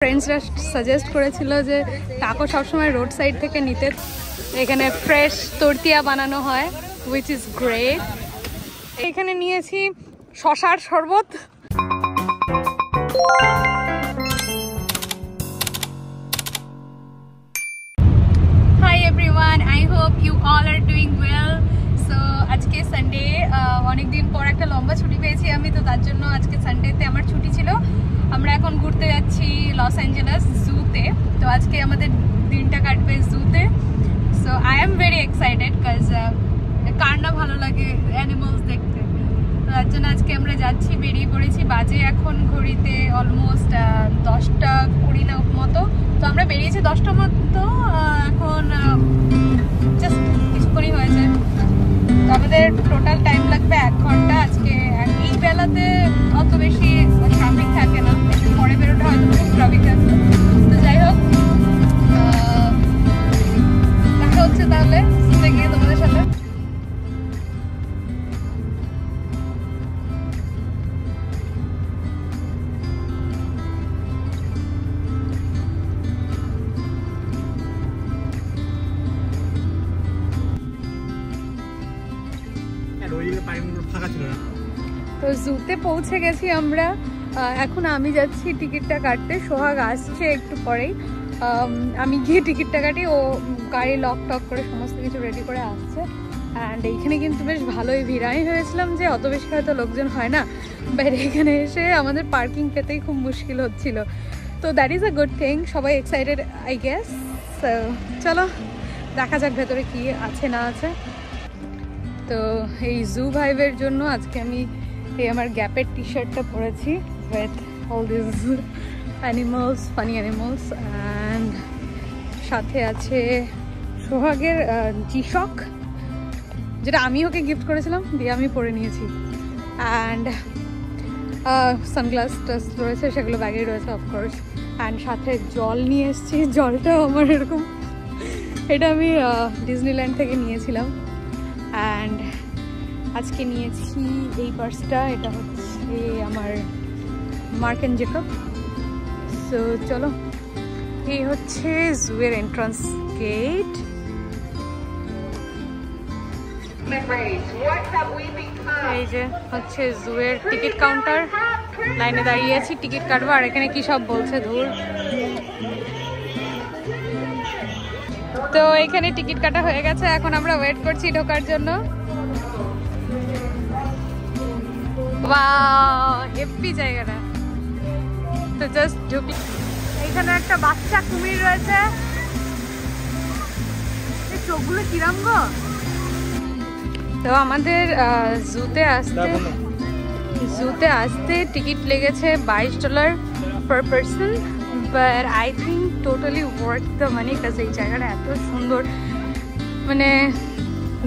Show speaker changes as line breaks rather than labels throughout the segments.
ফ্রেন্ডসরা suggest করেছিল যে taco সবসময় রোড সাইড থেকে নিতে। এখানে ফ্রেশ তরতিয়া বানানো হয়, হুইচ ইজ গ্রেট। এখানে নিয়েছি শশার শরবত। Hi everyone, I hope you all are doing well. So আজকে সানডে, অনেকদিন পর একটা লম্বা ছুটি পেয়েছি আমি, তো তার জন্য আজকে সানডেতে আমার ছুটি ছিল। আমরা এখন ঘুরতে যাচ্ছি লস অ্যাঞ্জেলেস জুতে। তো আজকে আমাদের দিনটা কাটবে জুতে। So I am very excited কাজ কার না ভালো লাগে অ্যানিমালস দেখতে। তো তার জন্য আজকে আমরা যাচ্ছি, বেরিয়ে পড়েছি। বাজে এখন ঘড়িতে অলমোস্ট 10:20 মতো। তো আমরা বেরিয়েছি 10টা মতো, এখন জাস্ট কিছুক্ষণই হয়েছে। তো আমাদের টোটাল টাইম লাগবে 1 ঘন্টা। আজকে এই বেলাতে অত বেশি ট্রাফিক থাকে না, একটু পরে বেরোটা হয়তো খুব ট্রাফিক আছে। তো যাই হোক, দেখা হচ্ছে তাহলে গিয়ে তোমাদের সাথে। তো জুতে পৌঁছে গেছি আমরা। এখন আমি যাচ্ছি টিকিটটা কাটতে। সোহাগ আসছে একটু পরেই। আমি গিয়ে টিকিটটা কাটি, ও গাড়ি লক টক করে সমস্ত কিছু রেডি করে আসছে। অ্যান্ড এইখানে কিন্তু বেশ ভালোই ভিড়। আমি ভেবেছিলাম যে অত বেশি হয়তো লোকজন হয় না, বাট এখানে এসে আমাদের পার্কিং পেতেই খুব মুশকিল হচ্ছিল। তো that is a good thing. সবাই এক্সাইটেড আই গেস। সো চলো দেখা যাক ভেতরে কি আছে না আছে। তো এই জু ভাইবের জন্য আজকে আমি এই আমার গ্যাপের টি শার্টটা পরেছি with all this animals, funny animals. And সাথে আছে সোহাগের জি-শক, যেটা আমি ওকে গিফট করেছিলাম, দিয়ে আমি পরে নিয়েছি। অ্যান্ড সানগ্লাস টাস্ট রয়েছে, সেগুলো ব্যাগেই রয়েছে অফকোর্স। অ্যান্ড সাথে জল নিয়ে এসেছি। জলটাও আমার এরকম, এটা আমি ডিজনিল্যান্ড থেকে নিয়েছিলাম। অ্যান্ড আজকে নিয়েছি এই পার্সটা, এটা হচ্ছে আমার মার্ক অ্যান্ড জেকব। সো চলো, এই হচ্ছে জুয়ের এন্ট্রান্স গেট। এই যে হচ্ছে জুয়ের টিকিট কাউন্টার। লাইনে দাঁড়িয়ে আছি, টিকিট কাটবো। আর এখানে কি সব বলছে ধুর। তো এখানে টিকিট কাটা হয়ে গেছে, এখন আমরা ওয়েট করছি ঢোকার জন্য। ওয়াও, হেভি জায়গাটা। তো জাস্ট ঢুকি। এখানে একটা বাচ্চা কুমির রয়েছে। এই চোখগুলো কিরম গো। তো আমাদের জুতে আসতে টিকিট লেগেছে $22 per person. But I think totally worth the money, কাজ এই জায়গাটা এত সুন্দর। মানে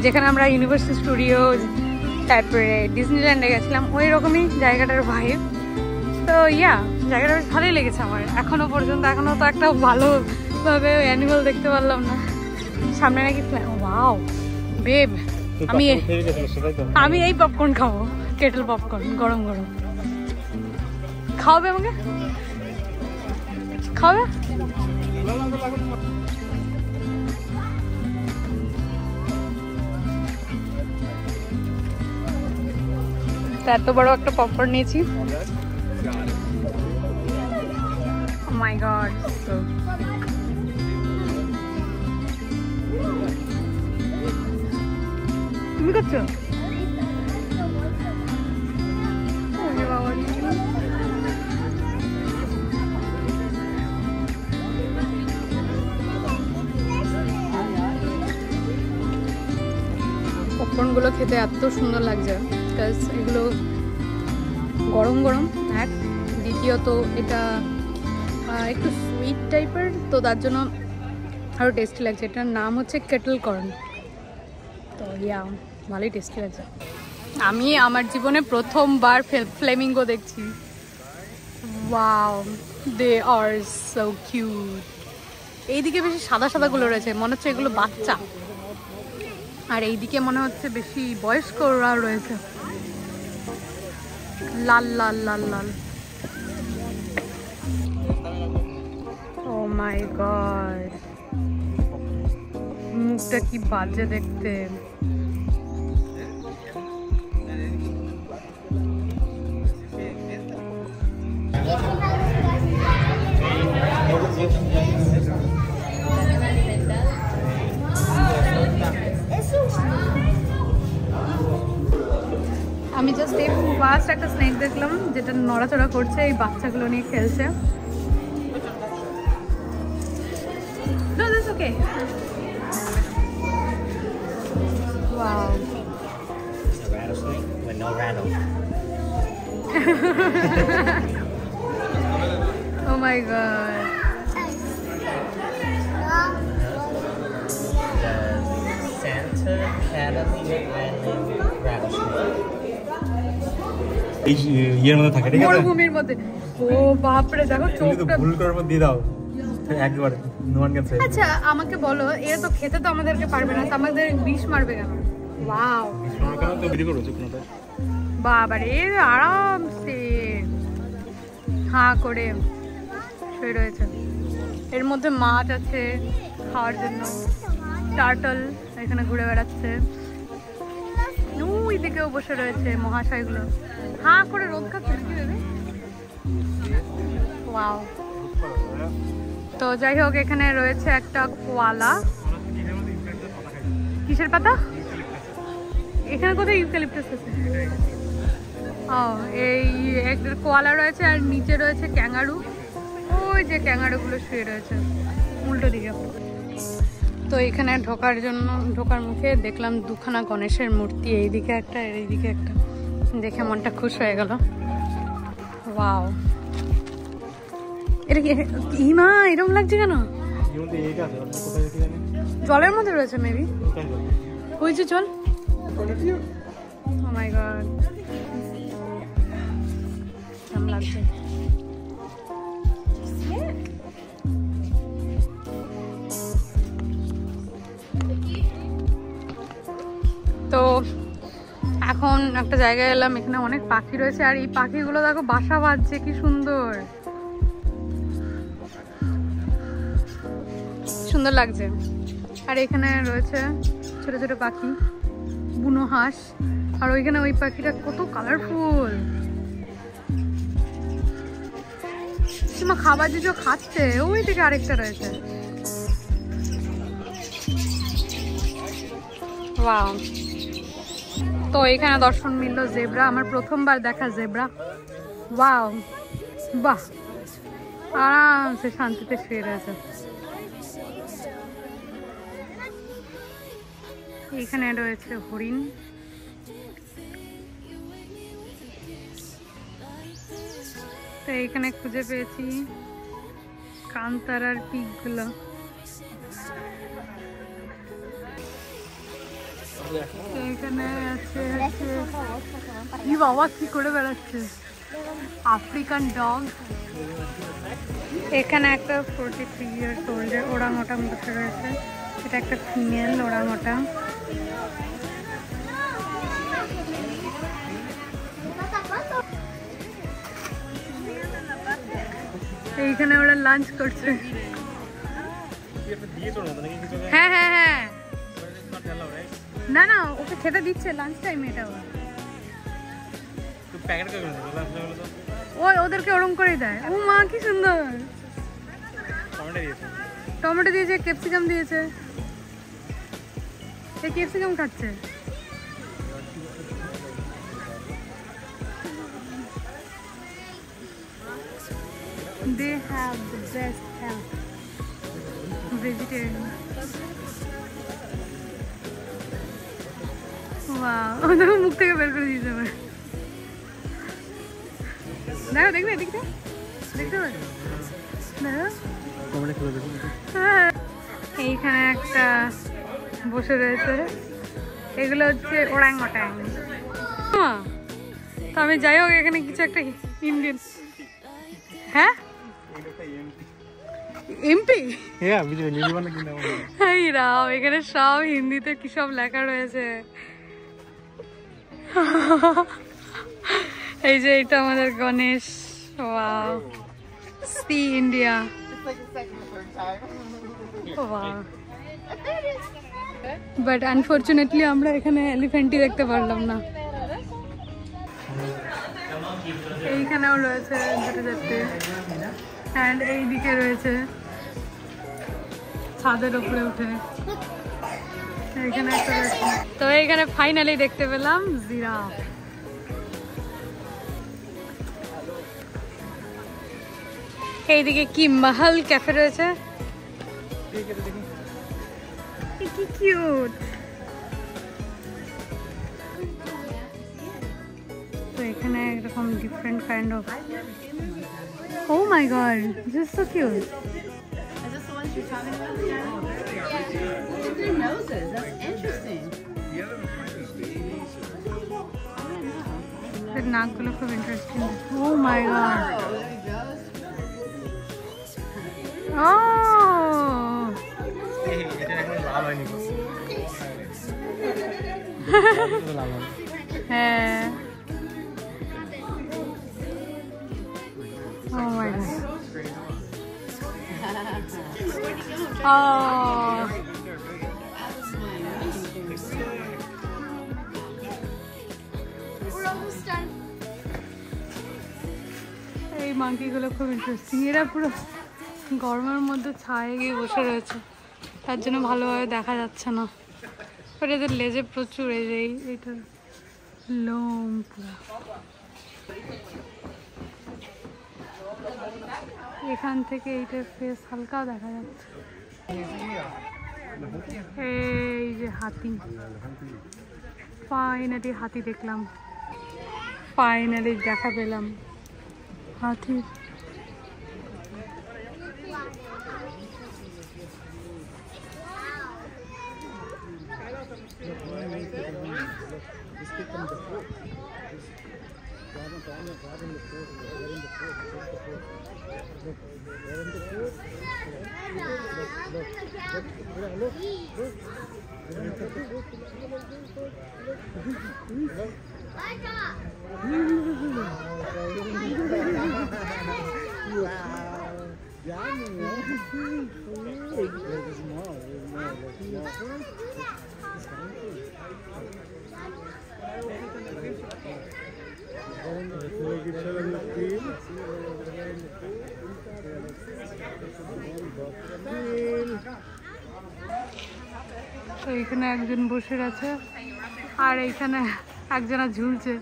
যেখানে আমরা ইউনিভার্সাল স্টুডিও, তারপরে ডিজনিল্যান্ডে গেছিলাম, ওই রকমই জায়গাটার ভাইব। তো ইয়া, জায়গাটা বেশ ভালোই লেগেছে আমার এখনো পর্যন্ত। এখনো তো একটা ভালোভাবে অ্যানিমাল দেখতে পারলাম না। সামনে নাকি ওয়াও বেব, আমি এই পপকর্ন খাবো, কেটল পপকর্ন, গরম গরম। খাওয়াবে আমাকে? খাওয়াবে? এত বড় একটা পপকর্ন নিয়েছি। Oh my god, so তুমি করছো? পপকর্নগুলো খেতে এত সুন্দর লাগছে, বিকজ এগুলো গরম গরম এক, দ্বিতীয়ত এটা একটু সুইট টাইপের, তো তার জন্য আরও টেস্টি লাগছে। এটার নাম হচ্ছে কেটল কর্ন। তো ইয়া, ভালোই টেস্টি লাগছে। আমি আমার জীবনে প্রথমবার ফ্লেমিঙ্গো দেখছি। ওয়াও, দে আর সো কিউট। এইদিকে বেশি সাদা সাদাগুলো রয়েছে, মনে হচ্ছে এগুলো বাচ্চা। আর এইদিকে মনে হচ্ছে বেশি বয়স্করা রয়েছে, লাল লাল লাল লাল। মাই গড, মুখটা কি বাজে দেখতে। আমি জাস্ট এই ফার্স্ট একটা স্নেক দেখলাম যেটা নড়াচড়া করছে, এই বাচ্চাগুলো নিয়ে খেলছে। No, that's okay. Wow.
A rattlesnake with no rattle.
Oh my god.
The Santa Catalina Island rattlesnake.
এই ইয়ের মধ্যে থাকে, ঠিক আছে?
মরুভূমির মধ্যে। ও বাপ রে, দেখো চোখটা।
ভুল করার পর দিয়ে দাও একবার, নো ওয়ান ক্যান সে।
আচ্ছা আমাকে বলো, এরা তো খেতে তো আমাদেরকে পারবে না, তো আমাদের বিষ মারবে কেন? ওয়াও,
তো ভিডিও করো শুকনোটা।
বাবা রে, আরামসে হাঁ করে শুয়ে রয়েছে। এর মধ্যে মাছ আছে খাওয়ার জন্য, টার্টল এখানে ঘুরে বেড়াচ্ছে, ওই দিকেও বসে রয়েছে মহাশয়গুলো, হাঁ করে রোদ খাচ্ছে নাকি দেবে। ওয়াও। তো যাই হোক, এখানে রয়েছে একটা কোয়ালা। কিসের পাতা? এখানে কোথায় ইউক্যালিপটাস আছে? ও, এই একটা কোয়ালা রয়েছে, আর নিচে রয়েছে ক্যাঙ্গারু। ওই যে ক্যাঙ্গারুগুলো শুয়ে রয়েছে উল্টো দিকে। তো এখানে ঢোকার মুখে দেখলাম দুখানা গণেশের মূর্তি, এইদিকে একটা আর এইদিকে একটা, দেখে মনটা খুশ হয়ে গেল। ওয়াও, এটা কি মা এরকম লাগছে কেন? জলের মধ্যে রয়েছে মেবি, ওই যে জল। ও মাই গড, কেমন লাগছে। তো এখন একটা জায়গায় এলাম, এখানে অনেক পাখি রয়েছে, আর এই পাখিগুলো দেখো বাসা বাঁধছে, কি সুন্দর সুন্দর লাগছে। আর এখানে রয়েছে ছোট ছোট পাখি, বুনো হাঁস, আর ওইখানে ওই পাখিটা কত কালারফুল। সীমা খাবার যে খাচ্ছে, ওই দিকে আরেকটা রয়েছে। ওয়াও। তো এখানে দর্শন মিলল জেব্রা, আমার প্রথমবার দেখা জেব্রা। ওয়াও, বাহ, আরামসে শান্তিতে শুয়ে রয়েছে। এখানে রয়েছে হরিণ। তো এখানে খুঁজে পেয়েছি কান্তারার পিকগুলো। এখানে আছে কি বাবা, কি করে বেড়াচ্ছে আফ্রিকান ডগ। এখানে একটা 43 ইয়ার্স ওল্ড ওরাংওটাং বসে রয়েছে, এটা একটা ফিমেল ওরাংওটাং। এইখানে ওরা লাঞ্চ করছে। হ্যাঁ হ্যাঁ হ্যাঁ, না না, ওকে খেতে দিচ্ছে লাঞ্চ টাইমে। এটা ওই ওদেরকে ওরম করে দেয়। ও মা, কি সুন্দর। টমেটো দিয়েছে, ক্যাপসিকাম দিয়েছে, এই ক্যাপসিকাম খাচ্ছে। They have the best health. Vegetarian. Wow, দেখো মুখ থেকে বের করে দিয়েছে আমার। দেখো দেখবে, দেখতে দেখতে পাচ্ছ? এইখানে একটা বসে রয়েছে, এগুলো হচ্ছে ওরাংওটাং। তো আমি যাই হোক, এখানে কিছু একটা ইন্ডিয়ান। হ্যাঁ, এমপি। এখানে সব হিন্দিতে কি সব লেখা রয়েছে। এই যে এটা আমাদের Ganesh. Wow, see India.
like the second or third time.
But unfortunately আমরা এখানে এলিফ্যান্টই দেখতে পারলাম না। এইখানেও রয়েছে দুটো চারটে, অ্যান্ড এইদিকে রয়েছে ছাদের উপরে উঠে এখানে একটা রয়েছে। তো এখানে ফাইনালি দেখতে পেলাম জিরাফ। এইদিকে কি মহল ক্যাফে রয়েছে, কি কিউট। তো এখানে এরকম different kind of, oh my god, this is so cute.
Is this the ones you're talking about? Yeah. Look at their noses. That's interesting.
এর নাকগুলো খুব interesting. Oh my god,
Oh, there he goes.
Oh হ্যাঁ, oh my god, ও এই মাঙ্কিগুলো খুব interesting. এরা পুরো গরমের মধ্যে ছায়ে গিয়ে বসে রয়েছে, তার জন্য ভালোভাবে দেখা যাচ্ছে না। বাট এদের লেজে প্রচুর, এই যে এইটার লোম পুরো। এখান থেকে এইটার ফেস হালকা দেখা যাচ্ছে। এই যে হাতি, ফাইনালি হাতি দেখলাম, ফাইনালি দেখা পেলাম হাতি। তো এখানে একজন বসে আছে আর এইখানে একজনা ঝুলছে।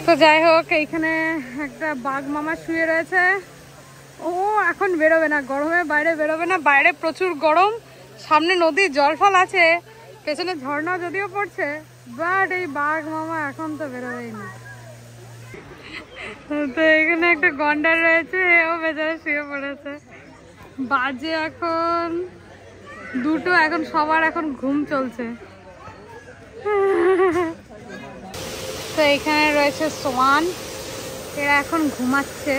তো যাই হোক, এইখানে একটা বাঘ মামা শুয়ে রয়েছে। ও এখন বেরোবে না, গরমে বাইরে বেরোবে না, বাইরে প্রচুর গরম, সামনে নদীর জল ফল আছে, পেছনে ঝর্ণা যদিও পড়ছে, বাট এই বাঘ মামা এখন তো বেরোবেই না। তো এখানে একটা গন্ডার রয়েছে, ও বেচারা শুয়ে পড়েছে। বাজে এখন 2টো, এখন সবার এখন ঘুম চলছে। তো এখানে রয়েছে সোয়ান, এরা এখন ঘুমাচ্ছে।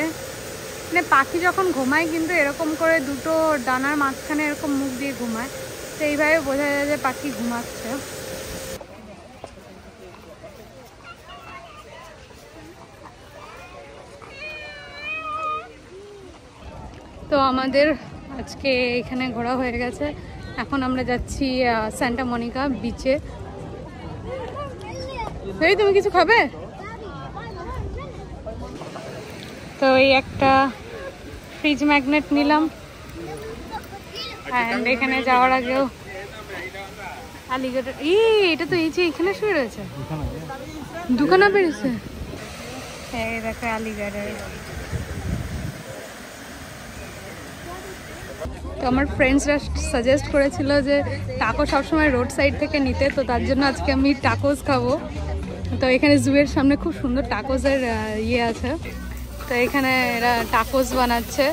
মানে পাখি যখন ঘুমায় কিন্তু এরকম করে 2টো ডানার মাঝখানে এরকম মুখ দিয়ে ঘুমায়, তো এইভাবে বোঝা যায় যে পাখি ঘুমাচ্ছে। তো আমাদের আজকে এখানে ঘোরা হয়ে গেছে, এখন আমরা যাচ্ছি সান্টা মনিকা বিচে। এই তুমি কিছু খাবে? তো এই একটা ফ্রিজ ম্যাগনেট নিলাম, অ্যান্ড এখানে যাওয়ার আগেও আলিগেটর, এটা তো এই যে এখানে শুয়ে রয়েছে, দুখানা বেরিয়েছে। এই দেখো আলিগেটর। তো আমার ফ্রেন্ডসরা সাজেস্ট করেছিল যে টাকো সবসময় রোড সাইড থেকে নিতে, তো তার জন্য আজকে আমি টাকোস খাবো। তো এখানে জুয়ের সামনে খুব সুন্দর টাকোসের ইয়ে আছে, তো এখানে এরা টাকোস বানাচ্ছে।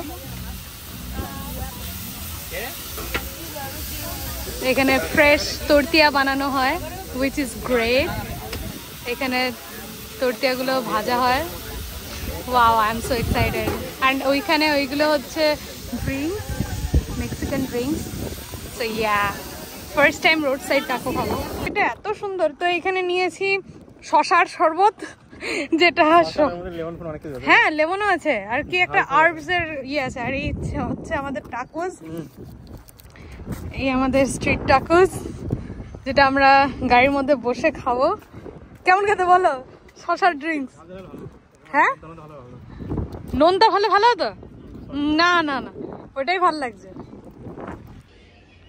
এখানে ফ্রেশ তোরতিয়া বানানো হয়, উইচ ইজ গ্রেট। এখানে তোরতিয়াগুলো ভাজা হয়। Wow, I am so excited. And ওইখানে ওইগুলো হচ্ছে drinks, Mexican drinks. So yeah, first time road side taco খাবো, এটা এত সুন্দর। তো এখানে নিয়েছি শশার শরবত, যেটা
লেমন ফোন অনেক কিছু আছে।
হ্যাঁ লেমনও আছে, আর কি একটা আর্বস এর ইয়ে আছে। আর এই হচ্ছে আমাদের টাকোস, এই আমাদের স্ট্রিট টাকোস, যেটা আমরা গাড়ির মধ্যে বসে খাবো। কেমন খেতে বলো? শশার ড্রিঙ্কস। হ্যাঁ নোনতা ভালো ভালো হতো না, না না ওটাই ভালো লাগছে।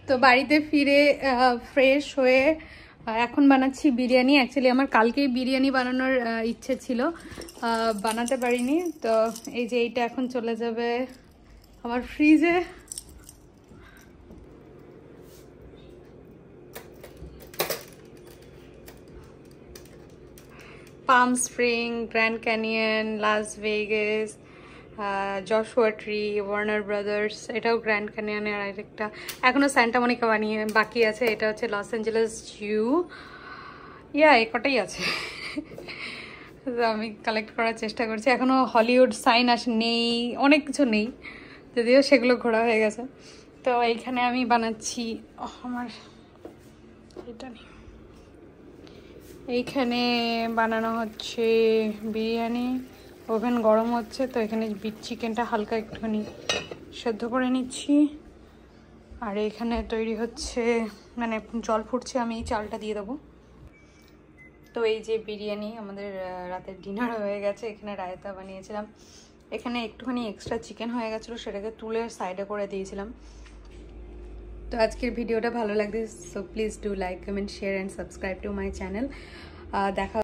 তো বাড়িতে ফিরে ফ্রেশ হয়ে এখন বানাচ্ছি বিরিয়ানি। অ্যাকচুয়ালি আমার কালকেই বিরিয়ানি বানানোর ইচ্ছে ছিল, বানাতে পারিনি। তো এই যে এইটা এখন চলে যাবে আমার ফ্রিজে। Palm Spring, Grand Canyon, Las Vegas, Joshua Tree, Warner Brothers, এটাও গ্র্যান্ড ক্যানিয়নের আরেকটা। এখনও স্যান্টা মনিকা বাকি আছে, এটা হচ্ছে লস অ্যাঞ্জেলেস জু। এই কটাই আছে। আমি কালেক্ট করার চেষ্টা করছি, এখনও হলিউড সাইন নেই, অনেক কিছু নেই, যদিও সেগুলো ঘোরা হয়ে গেছে। তো এইখানে আমি বানাচ্ছি আমার এটা নেই, এইখানে বানানো হচ্ছে বিরিয়ানি। ওভেন গরম হচ্ছে, তো এখানে চিকেনটা হালকা একটুখানি সেদ্ধ করে নিচ্ছি। আর এখানে তৈরি হচ্ছে, মানে জল ফুটছে, আমি এই চালটা দিয়ে দেবো। তো এই যে বিরিয়ানি আমাদের রাতের ডিনার হয়ে গেছে। এখানে রায়তা বানিয়েছিলাম, এখানে একটুখানি এক্সট্রা চিকেন হয়ে গেছিলো, সেটাকে তুলে সাইডে করে দিয়েছিলাম। তো আজকের ভিডিওটা ভালো লাগবে, so please do like, comment, share and subscribe to my channel. দেখা